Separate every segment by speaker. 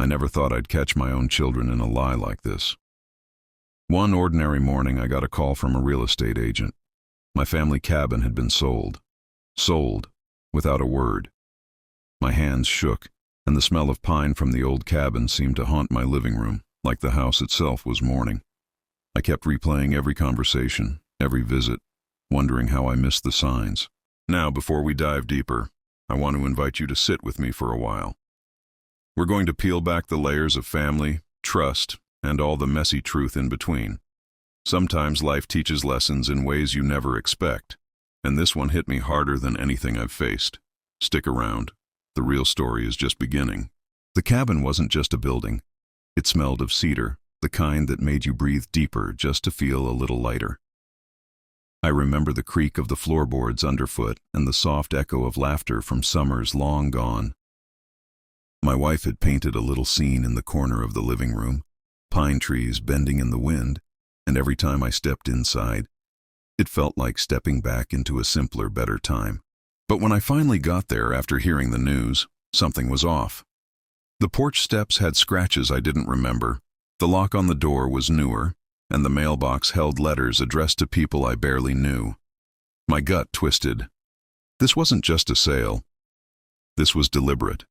Speaker 1: I never thought I'd catch my own children in a lie like this. One ordinary morning, I got a call from a real estate agent. My family cabin had been sold. Sold, without a word. My hands shook, and the smell of pine from the old cabin seemed to haunt my living room, like the house itself was mourning. I kept replaying every conversation, every visit, wondering how I missed the signs. Now, before we dive deeper, I want to invite you to sit with me for a while. We're going to peel back the layers of family, trust, and all the messy truth in between. Sometimes life teaches lessons in ways you never expect, and this one hit me harder than anything I've faced. Stick around. The real story is just beginning. The cabin wasn't just a building. It smelled of cedar, the kind that made you breathe deeper just to feel a little lighter. I remember the creak of the floorboards underfoot and the soft echo of laughter from summers long gone. My wife had painted a little scene in the corner of the living room, pine trees bending in the wind, and every time I stepped inside, it felt like stepping back into a simpler, better time. But when I finally got there after hearing the news, something was off. The porch steps had scratches I didn't remember, the lock on the door was newer, and the mailbox held letters addressed to people I barely knew. My gut twisted. This wasn't just a sale. This was deliberate.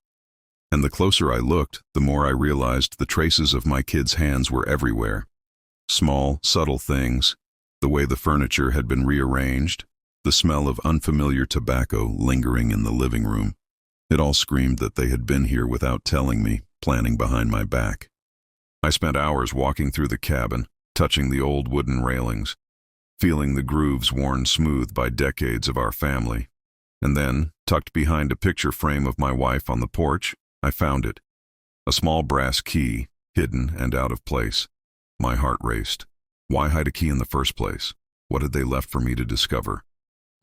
Speaker 1: And the closer I looked, the more I realized the traces of my kids' hands were everywhere. Small, subtle things, the way the furniture had been rearranged, the smell of unfamiliar tobacco lingering in the living room. It all screamed that they had been here without telling me, planning behind my back. I spent hours walking through the cabin, touching the old wooden railings, feeling the grooves worn smooth by decades of our family. And then, tucked behind a picture frame of my wife on the porch, I found it. A small brass key, hidden and out of place. My heart raced. Why hide a key in the first place? What had they left for me to discover?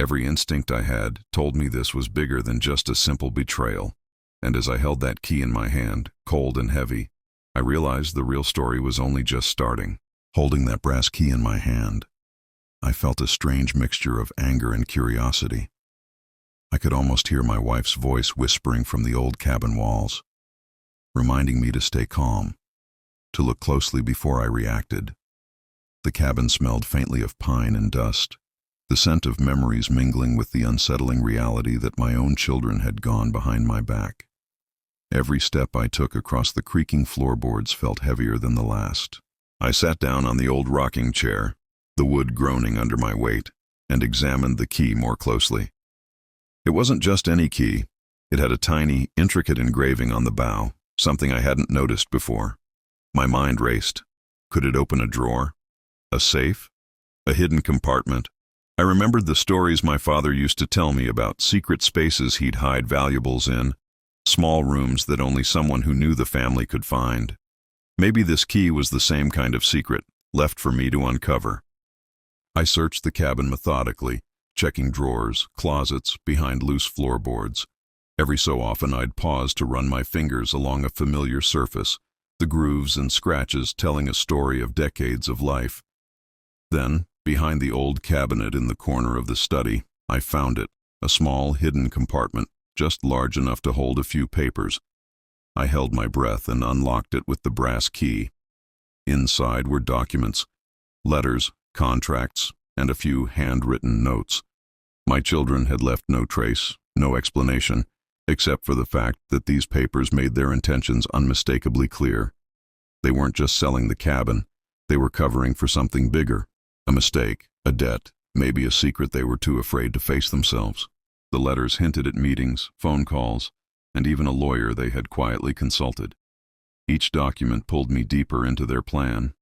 Speaker 1: Every instinct I had told me this was bigger than just a simple betrayal. And as I held that key in my hand, cold and heavy, I realized the real story was only just starting. Holding that brass key in my hand, I felt a strange mixture of anger and curiosity. I could almost hear my wife's voice whispering from the old cabin walls, reminding me to stay calm, to look closely before I reacted. The cabin smelled faintly of pine and dust, the scent of memories mingling with the unsettling reality that my own children had gone behind my back. Every step I took across the creaking floorboards felt heavier than the last. I sat down on the old rocking chair, the wood groaning under my weight, and examined the key more closely. It wasn't just any key. It had a tiny, intricate engraving on the bow, something I hadn't noticed before. My mind raced. Could it open a drawer? A safe? A hidden compartment? I remembered the stories my father used to tell me about secret spaces he'd hide valuables in, small rooms that only someone who knew the family could find. Maybe this key was the same kind of secret, left for me to uncover. I searched the cabin methodically, checking drawers, closets, behind loose floorboards. Every so often I'd pause to run my fingers along a familiar surface, the grooves and scratches telling a story of decades of life. Then, behind the old cabinet in the corner of the study, I found it, a small hidden compartment, just large enough to hold a few papers. I held my breath and unlocked it with the brass key. Inside were documents, letters, contracts, and a few handwritten notes. My children had left no trace, no explanation, except for the fact that these papers made their intentions unmistakably clear. They weren't just selling the cabin, they were covering for something bigger, a mistake, a debt, maybe a secret they were too afraid to face themselves. The letters hinted at meetings, phone calls, and even a lawyer they had quietly consulted. Each document pulled me deeper into their plan.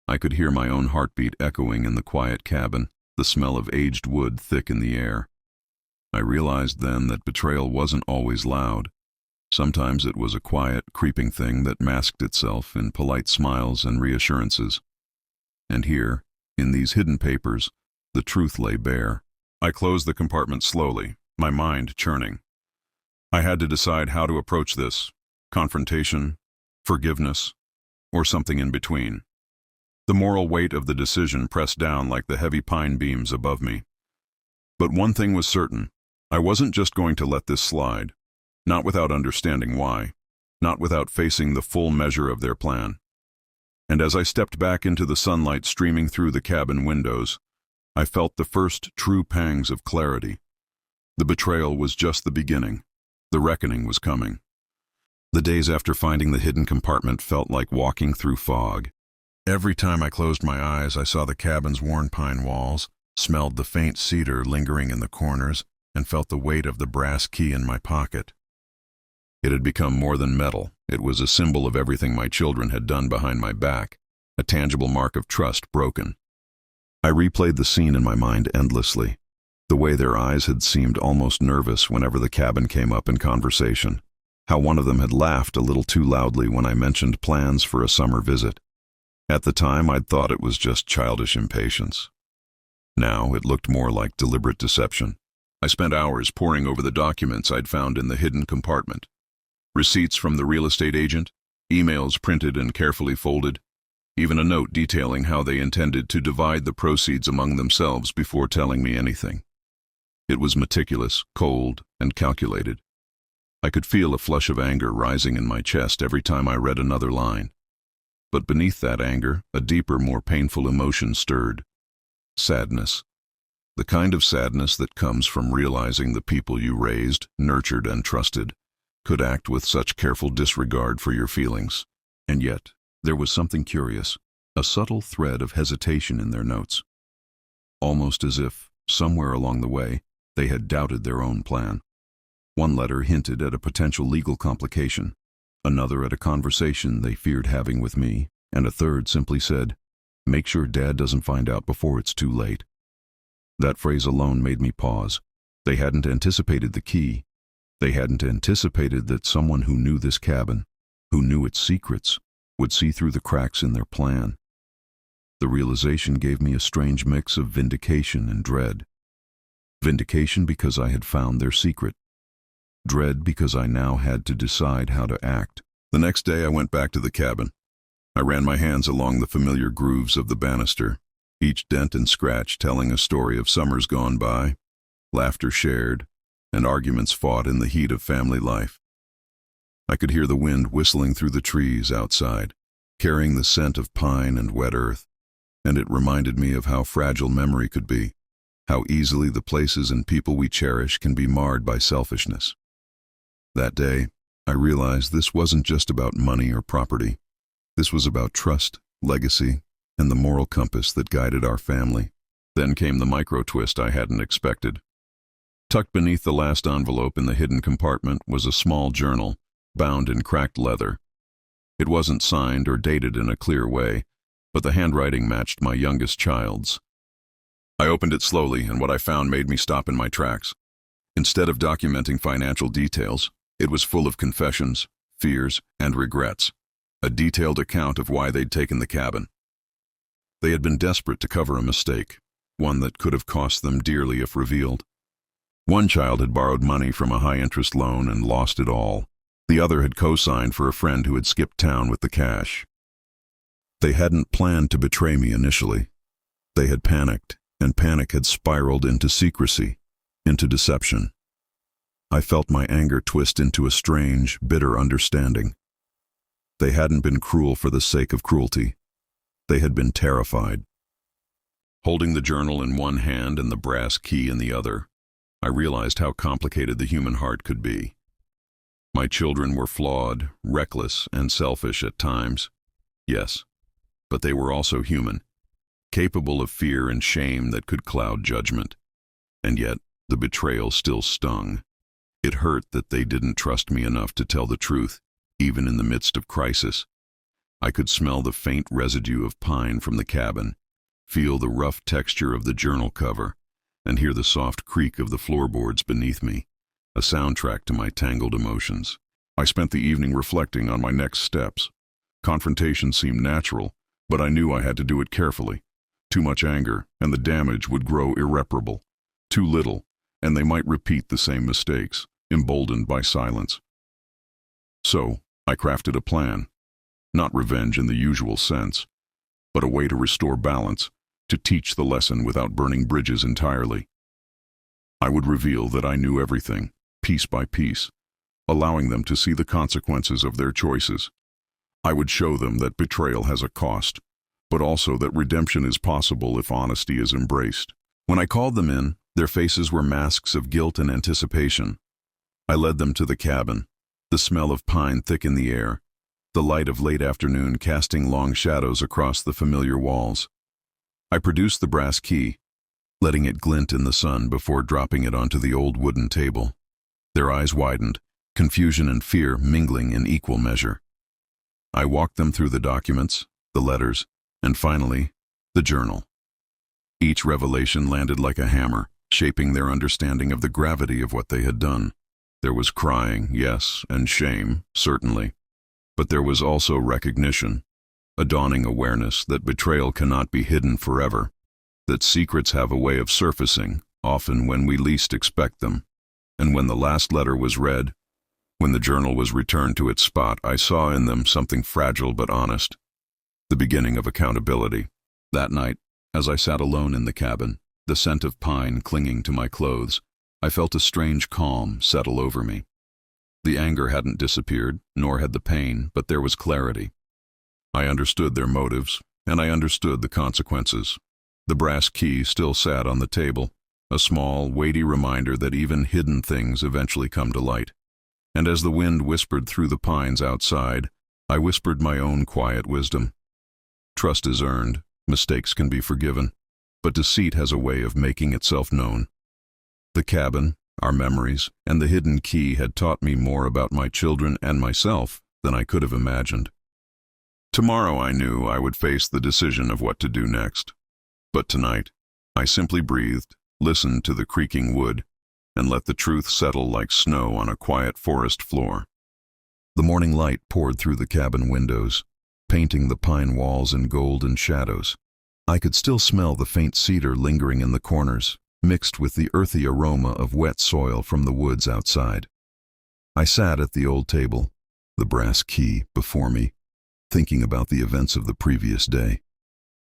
Speaker 1: I could hear my own heartbeat echoing in the quiet cabin, the smell of aged wood thick in the air. I realized then that betrayal wasn't always loud. Sometimes it was a quiet, creeping thing that masked itself in polite smiles and reassurances. And here, in these hidden papers, the truth lay bare. I closed the compartment slowly, my mind churning. I had to decide how to approach this: confrontation, forgiveness, or something in between. The moral weight of the decision pressed down like the heavy pine beams above me. But one thing was certain: I wasn't just going to let this slide, not without understanding why. not without facing the full measure of their plan. And as I stepped back into the sunlight streaming through the cabin windows, I felt the first true pangs of clarity. The betrayal was just the beginning. The reckoning was coming. The days after finding the hidden compartment felt like walking through fog. Every time I closed my eyes, I saw the cabin's worn pine walls, smelled the faint cedar lingering in the corners, and felt the weight of the brass key in my pocket. It had become more than metal. It was a symbol of everything my children had done behind my back, a tangible mark of trust broken. I replayed the scene in my mind endlessly, the way their eyes had seemed almost nervous whenever the cabin came up in conversation, how one of them had laughed a little too loudly when I mentioned plans for a summer visit. At the time, I'd thought it was just childish impatience. Now, it looked more like deliberate deception. I spent hours poring over the documents I'd found in the hidden compartment. Receipts from the real estate agent, emails printed and carefully folded, even a note detailing how they intended to divide the proceeds among themselves before telling me anything. It was meticulous, cold, and calculated. I could feel a flush of anger rising in my chest every time I read another line. But beneath that anger, a deeper, more painful emotion stirred. Sadness. The kind of sadness that comes from realizing the people you raised, nurtured, and trusted could act with such careful disregard for your feelings. And yet, there was something curious, a subtle thread of hesitation in their notes. Almost as if, somewhere along the way, they had doubted their own plan. One letter hinted at a potential legal complication, another at a conversation they feared having with me, and a third simply said, "Make sure Dad doesn't find out before it's too late." That phrase alone made me pause. They hadn't anticipated the key. They hadn't anticipated that someone who knew this cabin, who knew its secrets, would see through the cracks in their plan. The realization gave me a strange mix of vindication and dread. Vindication because I had found their secret. Dread because I now had to decide how to act. The next day I went back to the cabin. I ran my hands along the familiar grooves of the banister, each dent and scratch telling a story of summers gone by, laughter shared, and arguments fought in the heat of family life. I could hear the wind whistling through the trees outside, carrying the scent of pine and wet earth, and it reminded me of how fragile memory could be, how easily the places and people we cherish can be marred by selfishness. That day, I realized this wasn't just about money or property. This was about trust, legacy, and the moral compass that guided our family. Then came the micro-twist I hadn't expected. Tucked beneath the last envelope in the hidden compartment was a small journal, bound in cracked leather. It wasn't signed or dated in a clear way, but the handwriting matched my youngest child's. I opened it slowly, and what I found made me stop in my tracks. Instead of documenting financial details, it was full of confessions, fears, and regrets, a detailed account of why they'd taken the cabin. They had been desperate to cover a mistake, one that could have cost them dearly if revealed. One child had borrowed money from a high-interest loan and lost it all. The other had co-signed for a friend who had skipped town with the cash. They hadn't planned to betray me initially. They had panicked, and panic had spiraled into secrecy, into deception. I felt my anger twist into a strange, bitter understanding. They hadn't been cruel for the sake of cruelty. They had been terrified. Holding the journal in one hand and the brass key in the other, I realized how complicated the human heart could be. My children were flawed, reckless, and selfish at times. Yes, but they were also human, capable of fear and shame that could cloud judgment. And yet, the betrayal still stung. It hurt that they didn't trust me enough to tell the truth, even in the midst of crisis. I could smell the faint residue of pine from the cabin, feel the rough texture of the journal cover, and hear the soft creak of the floorboards beneath me, a soundtrack to my tangled emotions. I spent the evening reflecting on my next steps. Confrontation seemed natural, but I knew I had to do it carefully. Too much anger, and the damage would grow irreparable. Too little, and they might repeat the same mistakes, emboldened by silence. So, I crafted a plan. Not revenge in the usual sense, but a way to restore balance, to teach the lesson without burning bridges entirely. I would reveal that I knew everything, piece by piece, allowing them to see the consequences of their choices. I would show them that betrayal has a cost, but also that redemption is possible if honesty is embraced. When I called them in, their faces were masks of guilt and anticipation. I led them to the cabin, the smell of pine thick in the air, the light of late afternoon casting long shadows across the familiar walls. I produced the brass key, letting it glint in the sun before dropping it onto the old wooden table. Their eyes widened, confusion and fear mingling in equal measure. I walked them through the documents, the letters, and finally, the journal. Each revelation landed like a hammer, shaping their understanding of the gravity of what they had done. There was crying, yes, and shame, certainly. But there was also recognition, a dawning awareness that betrayal cannot be hidden forever, that secrets have a way of surfacing, often when we least expect them. And when the last letter was read, when the journal was returned to its spot, I saw in them something fragile but honest, the beginning of accountability. That night, as I sat alone in the cabin, the scent of pine clinging to my clothes, I felt a strange calm settle over me. The anger hadn't disappeared, nor had the pain, but there was clarity. I understood their motives, and I understood the consequences. The brass key still sat on the table, a small, weighty reminder that even hidden things eventually come to light. And as the wind whispered through the pines outside, I whispered my own quiet wisdom. Trust is earned, mistakes can be forgiven, but deceit has a way of making itself known. The cabin, our memories, and the hidden key had taught me more about my children and myself than I could have imagined. Tomorrow I knew I would face the decision of what to do next. But tonight, I simply breathed, listened to the creaking wood, and let the truth settle like snow on a quiet forest floor. The morning light poured through the cabin windows, painting the pine walls in golden shadows. I could still smell the faint cedar lingering in the corners, mixed with the earthy aroma of wet soil from the woods outside. I sat at the old table, the brass key before me, thinking about the events of the previous day.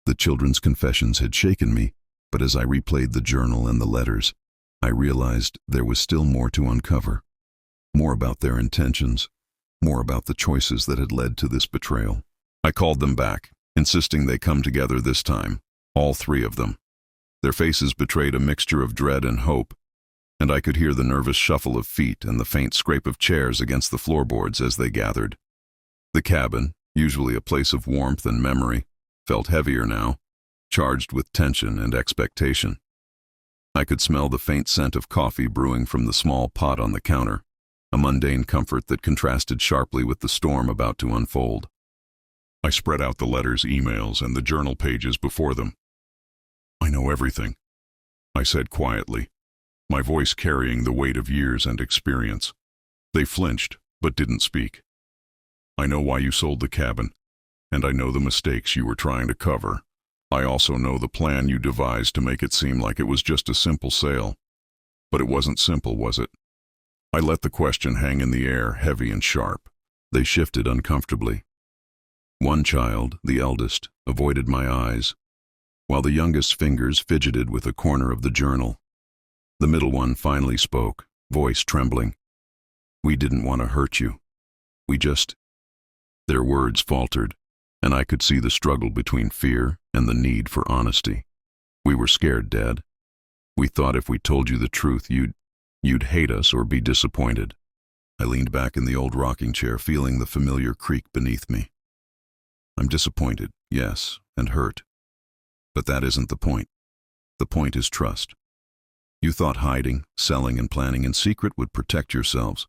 Speaker 1: The children's confessions had shaken me, but as I replayed the journal and the letters, I realized there was still more to uncover. More about their intentions, more about the choices that had led to this betrayal. I called them back, insisting they come together this time, all three of them. Their faces betrayed a mixture of dread and hope, and I could hear the nervous shuffle of feet and the faint scrape of chairs against the floorboards as they gathered. The cabin, usually a place of warmth and memory, felt heavier now, charged with tension and expectation. I could smell the faint scent of coffee brewing from the small pot on the counter, a mundane comfort that contrasted sharply with the storm about to unfold. I spread out the letters, emails, and the journal pages before them. "I know everything," I said quietly, my voice carrying the weight of years and experience. They flinched, but didn't speak. "I know why you sold the cabin, and I know the mistakes you were trying to cover. I also know the plan you devised to make it seem like it was just a simple sale. But it wasn't simple, was it?" I let the question hang in the air, heavy and sharp. They shifted uncomfortably. One child, the eldest, avoided my eyes, while the youngest's fingers fidgeted with a corner of the journal. The middle one finally spoke, voice trembling. "We didn't want to hurt you. We just—" Their words faltered, and I could see the struggle between fear and the need for honesty. "We were scared, Dad. We thought if we told you the truth, you'd hate us or be disappointed." I leaned back in the old rocking chair, feeling the familiar creak beneath me. "I'm disappointed, yes, and hurt. But that isn't the point. The point is trust. You thought hiding, selling, and planning in secret would protect yourselves.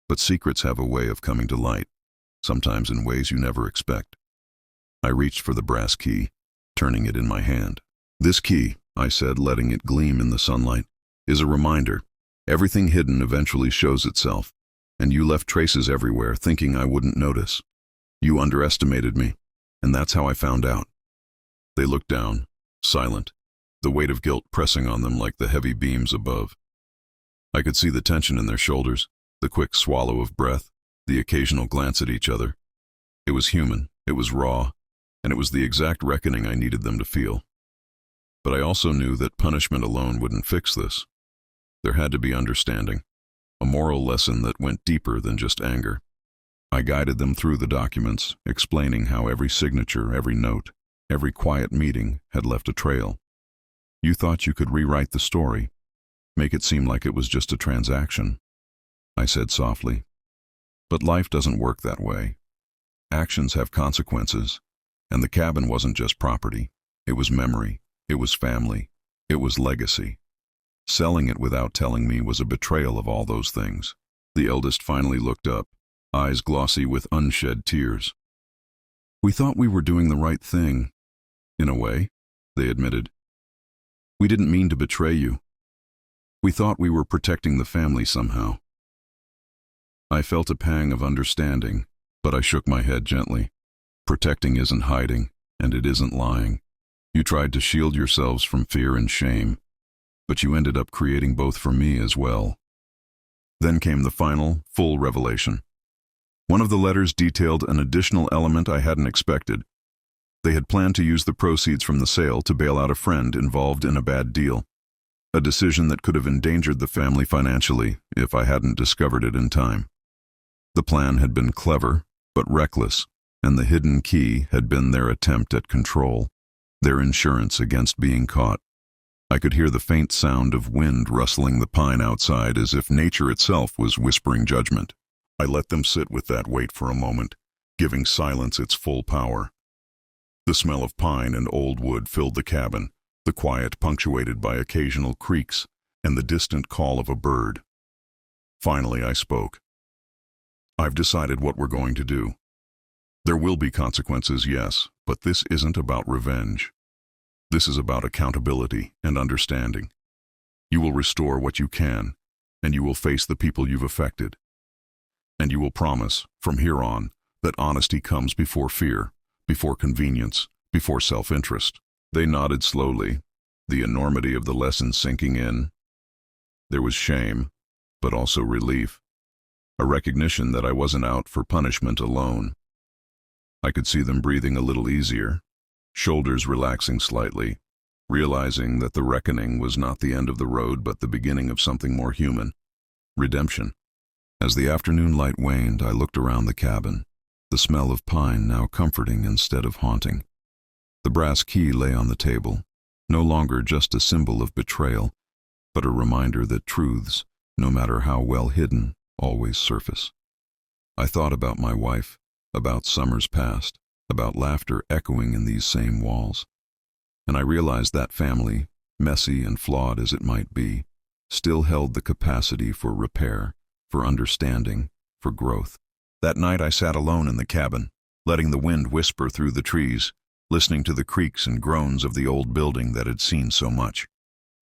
Speaker 1: But secrets have a way of coming to light, sometimes in ways you never expect." I reached for the brass key, turning it in my hand. "This key," I said, letting it gleam in the sunlight, "is a reminder. Everything hidden eventually shows itself, and you left traces everywhere, thinking I wouldn't notice. You underestimated me, and that's how I found out." They looked down, silent, the weight of guilt pressing on them like the heavy beams above. I could see the tension in their shoulders, the quick swallow of breath, the occasional glance at each other. It was human, it was raw, and it was the exact reckoning I needed them to feel. But I also knew that punishment alone wouldn't fix this. There had to be understanding. a moral lesson that went deeper than just anger. I guided them through the documents, explaining how every signature, every note, every quiet meeting had left a trail. You thought you could rewrite the story, make it seem like it was just a transaction, I said softly. But life doesn't work that way. Actions have consequences, and the cabin wasn't just property. It was memory, it was family, it was legacy. Selling it without telling me was a betrayal of all those things. The eldest finally looked up, eyes glossy with unshed tears. We thought we were doing the right thing. In a way, they admitted. We didn't mean to betray you. We thought we were protecting the family somehow. I felt a pang of understanding, but I shook my head gently. Protecting isn't hiding, and it isn't lying. You tried to shield yourselves from fear and shame, but you ended up creating both for me as well. Then came the final, full revelation. One of the letters detailed an additional element I hadn't expected. They had planned to use the proceeds from the sale to bail out a friend involved in a bad deal, a decision that could have endangered the family financially if I hadn't discovered it in time. The plan had been clever, but reckless, and the hidden key had been their attempt at control, their insurance against being caught. I could hear the faint sound of wind rustling the pine outside as if nature itself was whispering judgment. I let them sit with that weight for a moment, giving silence its full power. The smell of pine and old wood filled the cabin, the quiet punctuated by occasional creaks and the distant call of a bird. Finally, I spoke. I've decided what we're going to do. There will be consequences, yes, but this isn't about revenge. This is about accountability and understanding. You will restore what you can, and you will face the people you've affected. And you will promise, from here on, that honesty comes before fear, before convenience, before self-interest. They nodded slowly, the enormity of the lesson sinking in. There was shame, but also relief, a recognition that I wasn't out for punishment alone. I could see them breathing a little easier, shoulders relaxing slightly, realizing that the reckoning was not the end of the road but the beginning of something more human, redemption. As the afternoon light waned, I looked around the cabin, the smell of pine now comforting instead of haunting. The brass key lay on the table, no longer just a symbol of betrayal, but a reminder that truths, no matter how well hidden, always surface. I thought about my wife, about summers past, about laughter echoing in these same walls. And I realized that family, messy and flawed as it might be, still held the capacity for repair, for understanding, for growth. That night I sat alone in the cabin, letting the wind whisper through the trees, listening to the creaks and groans of the old building that had seen so much.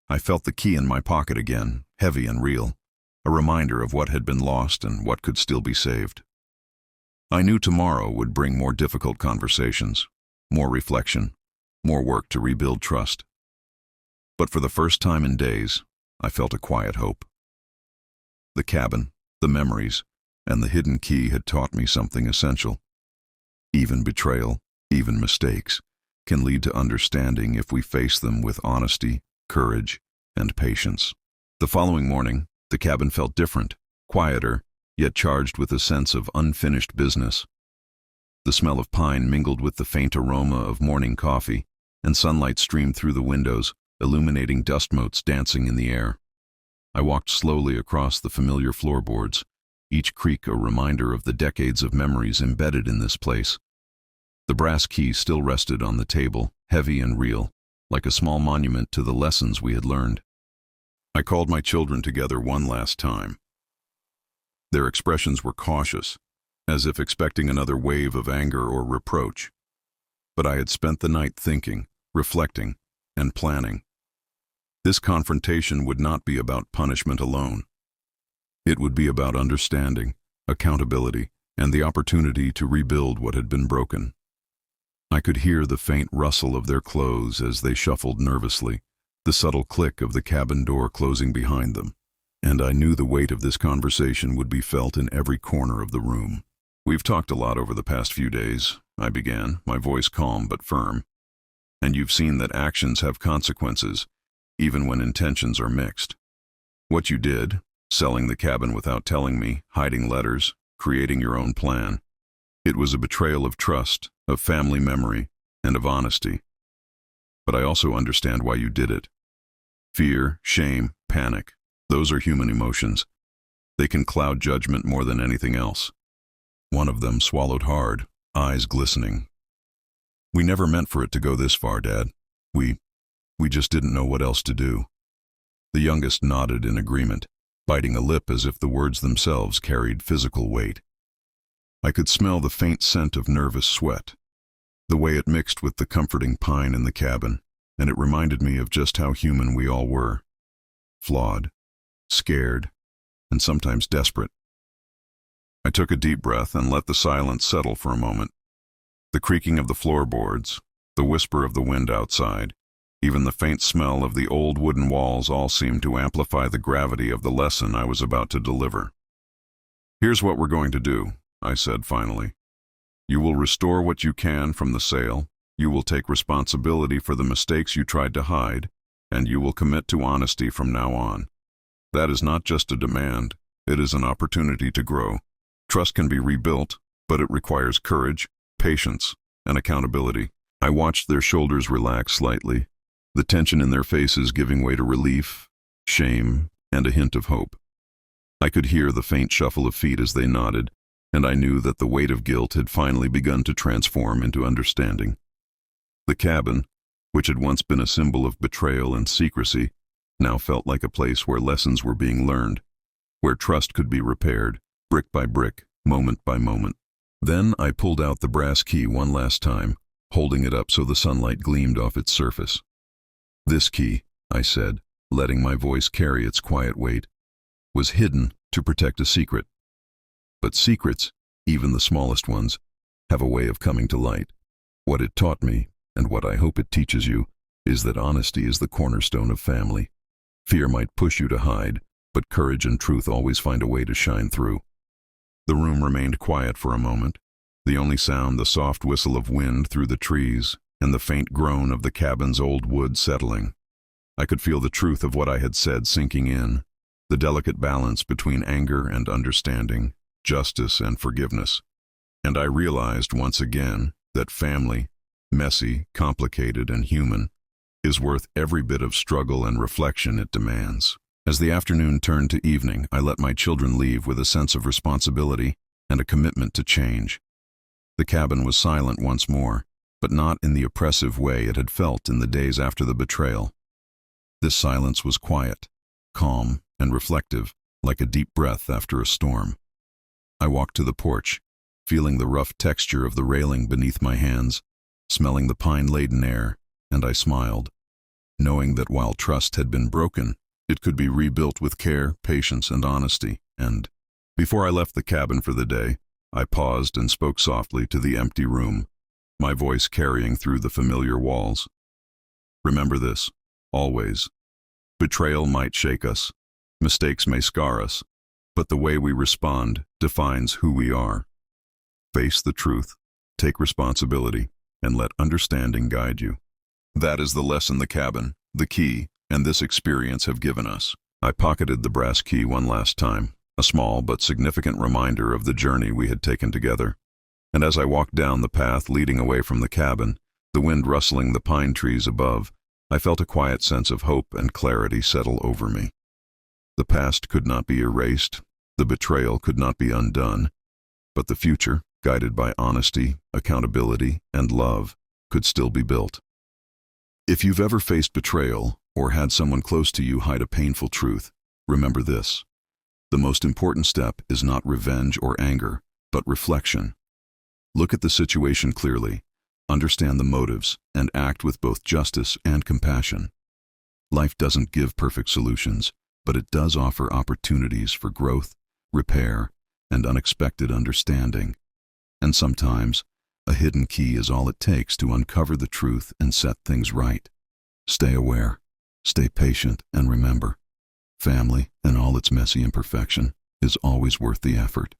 Speaker 1: I felt the key in my pocket again, heavy and real, a reminder of what had been lost and what could still be saved. I knew tomorrow would bring more difficult conversations, more reflection, more work to rebuild trust. But for the first time in days, I felt a quiet hope. The cabin, the memories, and the hidden key had taught me something essential. Even betrayal, even mistakes, can lead to understanding if we face them with honesty, courage, and patience. The following morning, the cabin felt different, quieter, yet charged with a sense of unfinished business. The smell of pine mingled with the faint aroma of morning coffee, and sunlight streamed through the windows, illuminating dust motes dancing in the air. I walked slowly across the familiar floorboards, each creak a reminder of the decades of memories embedded in this place. The brass key still rested on the table, heavy and real, like a small monument to the lessons we had learned. I called my children together one last time. Their expressions were cautious, as if expecting another wave of anger or reproach. But I had spent the night thinking, reflecting, and planning. This confrontation would not be about punishment alone. It would be about understanding, accountability, and the opportunity to rebuild what had been broken. I could hear the faint rustle of their clothes as they shuffled nervously, the subtle click of the cabin door closing behind them, and I knew the weight of this conversation would be felt in every corner of the room. We've talked a lot over the past few days, I began, my voice calm but firm. And you've seen that actions have consequences, even when intentions are mixed. What you did, selling the cabin without telling me, hiding letters, creating your own plan. It was a betrayal of trust, of family memory, and of honesty. But I also understand why you did it. Fear, shame, panic, those are human emotions. They can cloud judgment more than anything else. One of them swallowed hard, eyes glistening. We never meant for it to go this far, Dad. We just didn't know what else to do. The youngest nodded in agreement, biting a lip as if the words themselves carried physical weight. I could smell the faint scent of nervous sweat, the way it mixed with the comforting pine in the cabin, and it reminded me of just how human we all were. Flawed, scared, and sometimes desperate. I took a deep breath and let the silence settle for a moment. The creaking of the floorboards, the whisper of the wind outside, even the faint smell of the old wooden walls all seemed to amplify the gravity of the lesson I was about to deliver. "Here's what we're going to do," I said finally. "You will restore what you can from the sale, you will take responsibility for the mistakes you tried to hide, and you will commit to honesty from now on. That is not just a demand, it is an opportunity to grow. Trust can be rebuilt, but it requires courage, patience, and accountability." I watched their shoulders relax slightly, the tension in their faces giving way to relief, shame, and a hint of hope. I could hear the faint shuffle of feet as they nodded, and I knew that the weight of guilt had finally begun to transform into understanding. The cabin, which had once been a symbol of betrayal and secrecy, now felt like a place where lessons were being learned, where trust could be repaired, brick by brick, moment by moment. Then I pulled out the brass key one last time, holding it up so the sunlight gleamed off its surface. "This key," I said, letting my voice carry its quiet weight, "was hidden to protect a secret. But secrets, even the smallest ones, have a way of coming to light. What it taught me, and what I hope it teaches you, is that honesty is the cornerstone of family. Fear might push you to hide, but courage and truth always find a way to shine through." The room remained quiet for a moment, the only sound the soft whistle of wind through the trees and the faint groan of the cabin's old wood settling. I could feel the truth of what I had said sinking in, the delicate balance between anger and understanding, justice and forgiveness. And I realized once again that family, messy, complicated, and human, is worth every bit of struggle and reflection it demands. As the afternoon turned to evening, I let my children leave with a sense of responsibility and a commitment to change. The cabin was silent once more, but not in the oppressive way it had felt in the days after the betrayal. This silence was quiet, calm, and reflective, like a deep breath after a storm. I walked to the porch, feeling the rough texture of the railing beneath my hands, smelling the pine-laden air, and I smiled, knowing that while trust had been broken, it could be rebuilt with care, patience, and honesty. And before I left the cabin for the day, I paused and spoke softly to the empty room, my voice carrying through the familiar walls. "Remember this, always. Betrayal might shake us, mistakes may scar us, but the way we respond defines who we are. Face the truth, take responsibility, and let understanding guide you. That is the lesson the cabin, the key, and this experience have given us." I pocketed the brass key one last time, a small but significant reminder of the journey we had taken together. And as I walked down the path leading away from the cabin, the wind rustling the pine trees above, I felt a quiet sense of hope and clarity settle over me. The past could not be erased, the betrayal could not be undone, but the future, guided by honesty, accountability, and love, could still be built. If you've ever faced betrayal, or had someone close to you hide a painful truth, remember this. The most important step is not revenge or anger, but reflection. Look at the situation clearly, understand the motives, and act with both justice and compassion. Life doesn't give perfect solutions, but it does offer opportunities for growth, repair, and unexpected understanding. And sometimes, a hidden key is all it takes to uncover the truth and set things right. Stay aware, stay patient, and remember, family, in all its messy imperfection, is always worth the effort.